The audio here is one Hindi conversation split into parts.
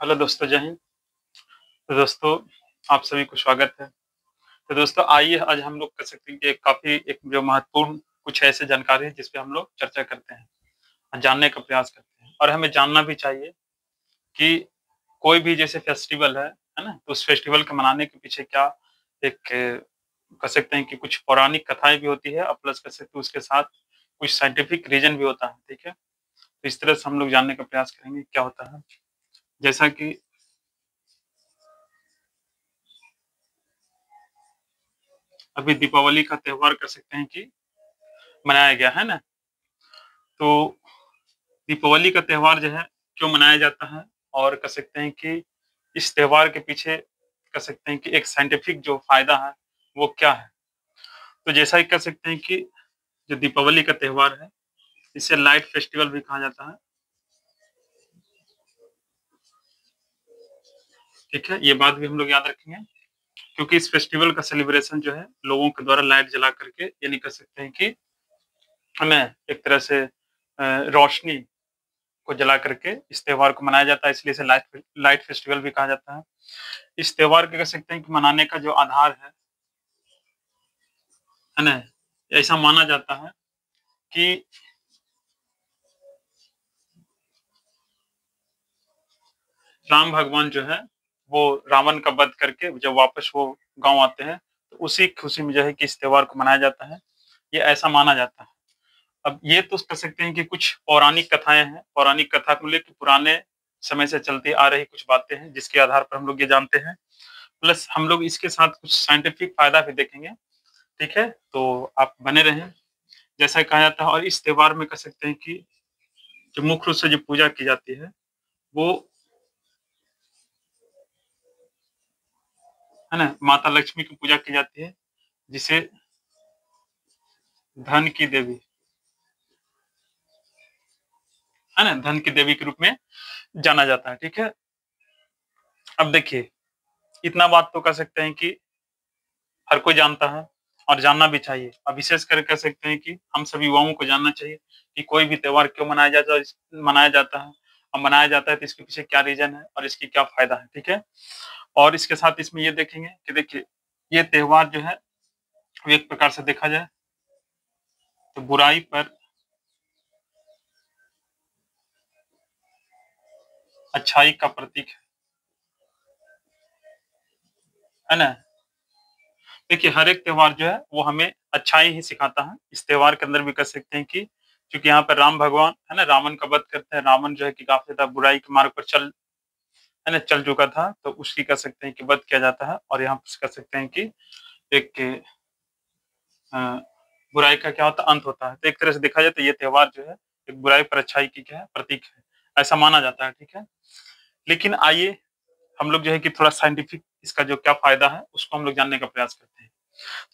हेलो दोस्तों, जय हिंद। तो दोस्तों, आप सभी को स्वागत है। तो दोस्तों, आइए आज हम लोग कर सकते हैं कि एक जो महत्वपूर्ण कुछ ऐसे जानकारी है जिस पे हम लोग चर्चा करते हैं और जानने का प्रयास करते हैं। और हमें जानना भी चाहिए कि कोई भी जैसे फेस्टिवल है ना? तो उस फेस्टिवल को मनाने के पीछे क्या एक कह सकते हैं कि कुछ पौराणिक कथाएँ भी होती है और प्लस कह सकते हैं उसके साथ कुछ साइंटिफिक रीज़न भी होता है, ठीक है? तो इस तरह से हम लोग जानने का प्रयास करेंगे क्या होता है। जैसा कि अभी दीपावली का त्योहार कह सकते हैं कि मनाया गया, है ना? तो दीपावली का त्योहार जो है क्यों मनाया जाता है और कह सकते हैं कि इस त्योहार के पीछे कह सकते हैं कि एक साइंटिफिक जो फ़ायदा है, वो क्या है? तो जैसा कि कह सकते हैं कि जो दीपावली का त्योहार है, इसे लाइट फेस्टिवल भी कहा जाता है, ठीक है? ये बात भी हम लोग याद रखेंगे क्योंकि इस फेस्टिवल का सेलिब्रेशन जो है लोगों के द्वारा लाइट जला करके यानी कह सकते हैं कि हमें एक तरह से रोशनी को जला करके इस त्योहार को मनाया जाता है, इसलिए इसे लाइट लाइट फेस्टिवल भी कहा जाता है। इस त्योहार को कह सकते हैं कि मनाने का जो आधार है ना? ऐसा माना जाता है कि राम भगवान जो है, वो रावण का वध करके जब वापस वो गाँव आते हैं, तो उसी खुशी में जो है कि इस त्योहार को मनाया जाता है। ये ऐसा माना जाता है। अब ये तो कह सकते हैं कि कुछ पौराणिक कथाएँ हैं। पौराणिक कथा को लेके पुराने समय से चलती आ रही कुछ बातें हैं, जिसके आधार पर हम लोग ये जानते हैं। प्लस हम लोग इसके साथ कुछ साइंटिफिक फ़ायदा भी देखेंगे, ठीक है? तो आप बने रहें। जैसा कहा जाता है और इस त्योहार में कह सकते हैं कि जो मुख्य रूप से जो पूजा की जाती है, वो है ना? माता लक्ष्मी की पूजा की जाती है, जिसे धन की देवी, है ना? धन की देवी के रूप में जाना जाता है, ठीक है? अब देखिए, इतना बात तो कह सकते हैं कि हर कोई जानता है और जानना भी चाहिए। और विशेष कर कह सकते हैं कि हम सभी युवाओं को जानना चाहिए कि कोई भी त्योहार क्यों मनाया जाता है और मनाया जाता है तो इसके पीछे क्या रीज़न है और इसकी क्या फ़ायदा है, ठीक है? और इसके साथ इसमें ये देखेंगे कि देखिए, ये त्योहार जो है, वो एक प्रकार से देखा जाए तो बुराई पर अच्छाई का प्रतीक है ना? देखिए, हर एक त्योहार जो है, वो हमें अच्छाई ही सिखाता है। इस त्योहार के अंदर भी कह सकते हैं कि चूँकि यहाँ पे राम भगवान, है ना, रावण का वध करते हैं। रावण जो है कि काफ़ी ज़्यादा बुराई के मार्ग पर है ना, चल चुका था, तो उसकी कह सकते हैं कि वध किया जाता है और यहाँ पे कह सकते हैं कि एक अ, बुराई का क्या होता है, अंत होता है। तो एक तरह से देखा जाए तो ये त्योहार जो है, एक बुराई पर अच्छाई की क्या है, प्रतीक है। ऐसा माना जाता है, ठीक है? लेकिन आइए हम लोग जो है कि थोड़ा साइंटिफिक इसका जो क्या फ़ायदा है, उसको हम लोग जानने का प्रयास करते हैं।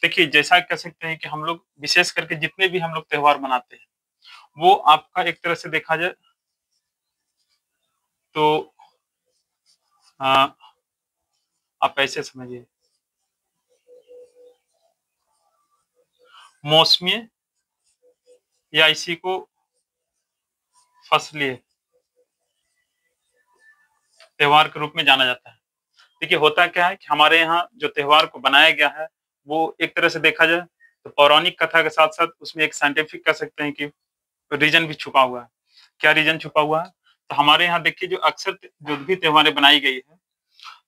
देखिए, जैसा कह सकते हैं कि हम लोग विशेष करके जितने भी हम लोग त्योहार मनाते हैं, वो आपका एक तरह से देखा जाए तो अ, आप ऐसे समझिए, मौसमी या इसी को फसलिए त्योहार के रूप में जाना जाता है। देखिए, होता क्या है कि हमारे यहाँ जो त्योहार को बनाया गया है, वो एक तरह से देखा जाए तो पौराणिक कथा के साथ-साथ उसमें एक साइंटिफिक कह सकते हैं कि रीज़न भी छुपा हुआ है। क्या रीज़न छुपा हुआ है? तो हमारे यहाँ देखिए जो अक्सर जो भी त्योहारें बनाई गई है,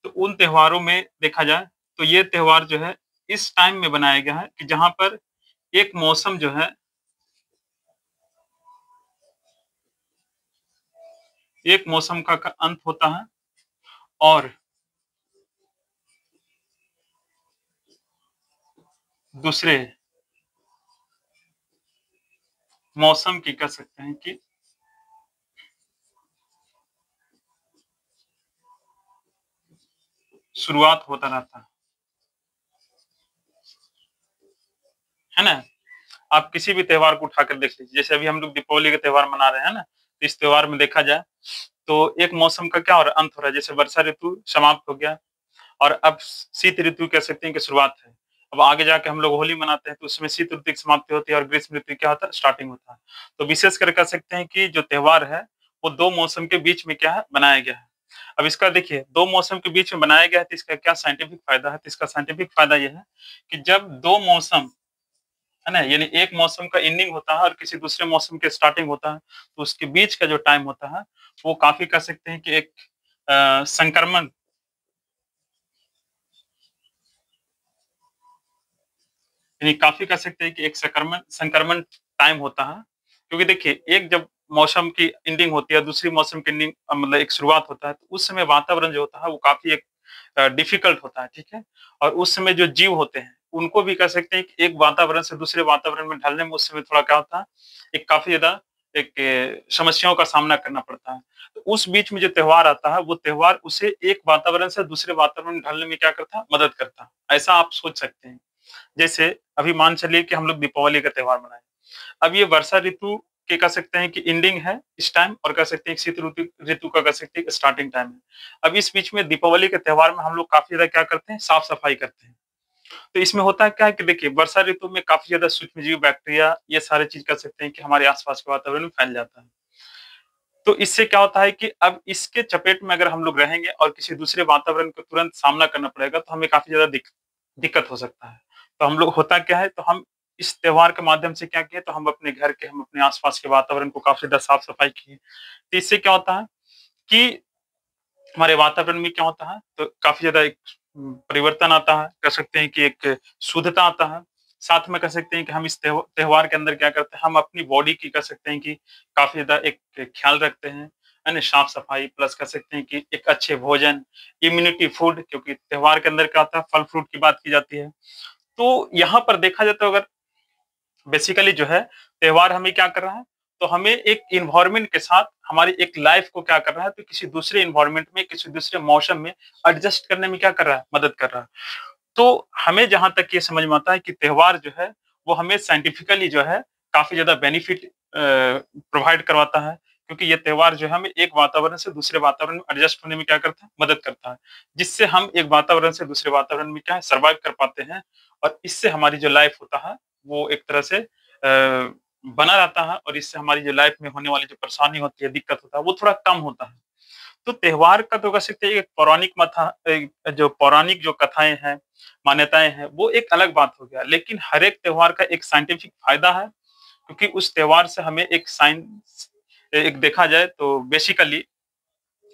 तो उन त्योहारों में देखा जाए तो ये त्योहार जो है इस टाइम में बनाया गया है कि जहाँ पर एक मौसम जो है, एक मौसम का अंत होता है और दूसरे मौसम की कह सकते हैं कि शुरुआत होता रहता है ना? आप किसी भी त्योहार को उठाकर देख लीजिए, जैसे अभी हम लोग दीपावली का त्योहार मना रहे हैं ना, तो इस त्योहार में देखा जाए तो एक मौसम का क्या हो रहा है, अंत हो रहा है। जैसे वर्षा ऋतु समाप्त हो गया और अब शीत ऋतु कह सकते हैं कि शुरुआत है। अब आगे जाके हम लोग होली मनाते हैं तो उसमें शीत ऋतु की समाप्ति होती है और ग्रीष्म ऋतु क्या होता है, स्टार्टिंग होता है। तो विशेष कर कह सकते हैं कि जो त्योहार है, वो 2 मौसम के बीच में क्या है, बनाया गया है। अब इसका देखिए 2 मौसम के बीच में बनाया गया है तो इसका क्या साइंटिफिक फ़ायदा है? तो इसका साइंटिफिक फ़ायदा ये है कि जब 2 मौसम, है ना? यानी एक मौसम का एंडिंग होता है और किसी दूसरे मौसम के स्टार्टिंग होता है, तो उसके बीच का जो टाइम होता है, वो काफ़ी कह सकते हैं कि एक संक्रमण, यानी काफ़ी कह सकते हैं कि एक संक्रमण संक्रमण टाइम होता है। क्योंकि देखिए, एक जब मौसम की एंडिंग होती है, दूसरी मौसम की एंडिंग मतलब एक शुरुआत होता है, तो उस समय वातावरण जो होता है, वो काफ़ी एक डिफ़िकल्ट होता है, ठीक है? और उस समय जो जीव होते हैं, उनको भी कह सकते हैं कि एक वातावरण से दूसरे वातावरण में ढलने में उस समय थोड़ा क्या होता है, एक काफ़ी ज़्यादा एक समस्याओं का सामना करना पड़ता है। तो उस बीच में जो त्योहार आता है, वो त्योहार उसे एक वातावरण से दूसरे वातावरण में ढलने में क्या करता है, मदद करता है। ऐसा आप सोच सकते हैं। जैसे अभी मान चलिए कि हम लोग दीपावली का त्योहार मनाएँ। अब ये वर्षा ऋतु के कह सकते हैं कि एंडिंग है इस टाइम, और कह सकते हैं शीत ऋतु ऋतु का कह सकते हैं कि स्टार्टिंग टाइम है। अब इस बीच में दीपावली के त्योहार में हम लोग काफ़ी ज़्यादा क्या करते हैं, साफ-सफाई करते हैं। तो इसमें होता क्या है कि देखिए, वर्षा ऋतु में काफ़ी ज़्यादा सूक्ष्मजीव, बैक्टीरिया, ये सारे चीज़ कह सकते हैं कि हमारे आस-पास के वातावरण में फैल जाता है। तो इससे क्या होता है कि अब इसके चपेट में अगर हम लोग रहेंगे और किसी दूसरे वातावरण को तुरंत सामना करना पड़ेगा, तो हमें काफ़ी ज़्यादा दिक्कत हो सकता है। तो हम लोग होता क्या है, तो हम इस त्योहार के माध्यम से क्या किए, तो हम अपने घर के, हम अपने आस-पास के वातावरण को काफ़ी ज़्यादा साफ-सफाई किए। तो इससे क्या होता है कि हमारे वातावरण में क्या होता है, तो काफ़ी ज़्यादा एक परिवर्तन आता है, कह सकते हैं कि एक शुद्धता आता है। साथ में कह सकते हैं कि हम इस त्योहार के अंदर क्या करते हैं, हम अपनी बॉडी की कह सकते हैं कि काफ़ी ज़्यादा एक ख़्याल रखते हैं, है ना? साफ-सफाई प्लस कह सकते हैं कि एक अच्छे भोजन, इम्यूनिटी फूड, क्योंकि त्योहार के अंदर क्या होता है, फल-फ्रूट की बात की जाती है। तो यहाँ पर देखा जाए तो अगर बेसिकली जो है, त्योहार हमें क्या कर रहा है, तो हमें एक एनवायरनमेंट के साथ हमारी एक लाइफ को क्या कर रहा है, तो किसी दूसरे एनवायरनमेंट में, किसी दूसरे मौसम में एडजस्ट करने में क्या कर रहा है, मदद कर रहा है। तो हमें जहाँ तक ये समझ में आता है कि त्योहार जो है, वो हमें साइंटिफिकली जो है, काफ़ी ज़्यादा बेनिफिट प्रोवाइड करवाता है। क्योंकि ये त्योहार जो है, हमें एक वातावरण से दूसरे वातावरण में एडजस्ट होने में क्या करता है, मदद करता है। जिससे हम एक वातावरण से दूसरे वातावरण में क्या है, सर्वाइव कर पाते हैं, और इससे हमारी जो लाइफ होता है, वो एक तरह से बना रहता है, और इससे हमारी जो लाइफ में होने वाली जो परेशानी होती है, दिक्कत होता है, वो थोड़ा कम होता है। तो त्योहार का तो कह सकते हैं एक पौराणिक जो पौराणिक जो कथाएँ हैं, मान्यताएँ हैं, वो एक अलग बात हो गया। लेकिन हर एक त्योहार का एक साइंटिफिक फ़ायदा है, क्योंकि उस त्योहार से हमें एक साइंस एक देखा जाए तो बेसिकली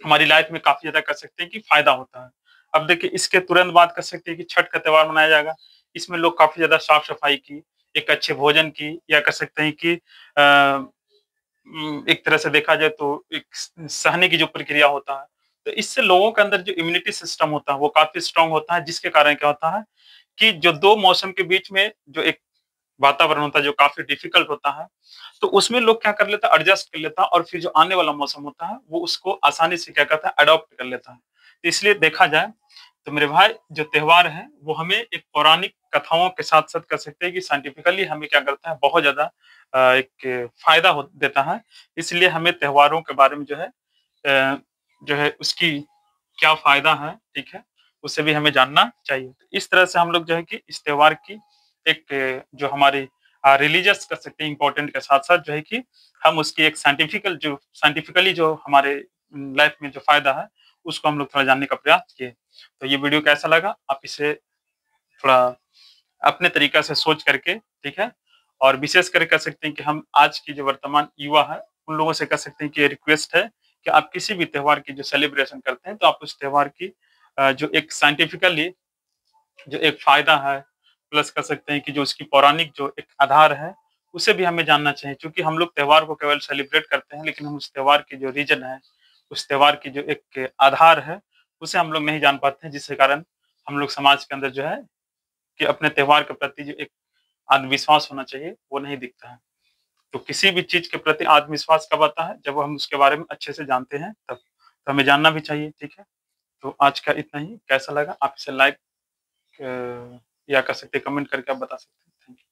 हमारी लाइफ में काफ़ी ज़्यादा कह सकते हैं कि फ़ायदा होता है। अब देखिए, इसके तुरंत बाद कह सकते हैं कि छठ का त्योहार मनाया जाएगा। इसमें लोग काफ़ी ज़्यादा साफ-सफाई की, एक अच्छे भोजन की, या कह सकते हैं कि एक तरह से देखा जाए तो एक सहने की जो प्रक्रिया होता है, तो इससे लोगों के अंदर जो इम्यूनिटी सिस्टम होता है, वो काफ़ी स्ट्रॉन्ग होता है, जिसके कारण क्या होता है कि जो 2 मौसम के बीच में जो एक वातावरण होता है, जो काफ़ी डिफ़िकल्ट होता है, तो उसमें लोग क्या कर लेता है, एडजस्ट कर लेता है, और फिर जो आने वाला मौसम होता है, वो उसको आसानी से क्या करता है, अडॉप्ट कर लेता है। तो इसलिए देखा जाए, तो मेरे भाई, जो त्योहार है, वो हमें एक पौराणिक कथाओं के साथ-साथ कह सकते हैं कि साइंटिफिकली हमें क्या करता है, बहुत ज़्यादा एक फ़ायदा हो देता है। इसलिए हमें त्योहारों के बारे में जो है उसकी क्या फ़ायदा है, ठीक है? उसे भी हमें जानना चाहिए। तो इस तरह से हम लोग जो है कि इस त्योहार की एक जो हमारी रिलीजियस कह सकते हैं इम्पोर्टेंट के साथ-साथ जो है कि हम उसकी एक साइंटिफिकली जो हमारे लाइफ़ में जो फ़ायदा है, उसको हम लोग थोड़ा जानने का प्रयास किए। तो ये वीडियो कैसा लगा? आप इसे थोड़ा अपने तरीक़ा से सोच करके, ठीक है? और विशेष कर कह सकते हैं कि हम आज की जो वर्तमान युवा है, उन लोगों से कह सकते हैं कि ये रिक्वेस्ट है कि आप किसी भी त्योहार की जो सेलिब्रेशन करते हैं, तो आप उस त्योहार की जो एक साइंटिफिकली जो एक फ़ायदा है, प्लस कह सकते हैं कि जो उसकी पौराणिक जो एक आधार है, उसे भी हमें जानना चाहिए। क्योंकि हम लोग त्योहार को केवल सेलिब्रेट करते हैं, लेकिन हम उस त्योहार की जो रीज़न है, उस त्योहार की जो एक आधार है, उसे हम लोग नहीं जान पाते हैं, जिसके कारण हम लोग समाज के अंदर जो है कि अपने त्योहार के प्रति जो एक आत्मविश्वास होना चाहिए, वो नहीं दिखता है। तो किसी भी चीज़ के प्रति आत्मविश्वास कब आता है? जब हम उसके बारे में अच्छे से जानते हैं तब। तो हमें जानना भी चाहिए, ठीक है? तो आज का इतना ही। कैसा लगा? आप इसे लाइक या कर सकते हैं, कमेंट करके आप बता सकते हैं। Thank you.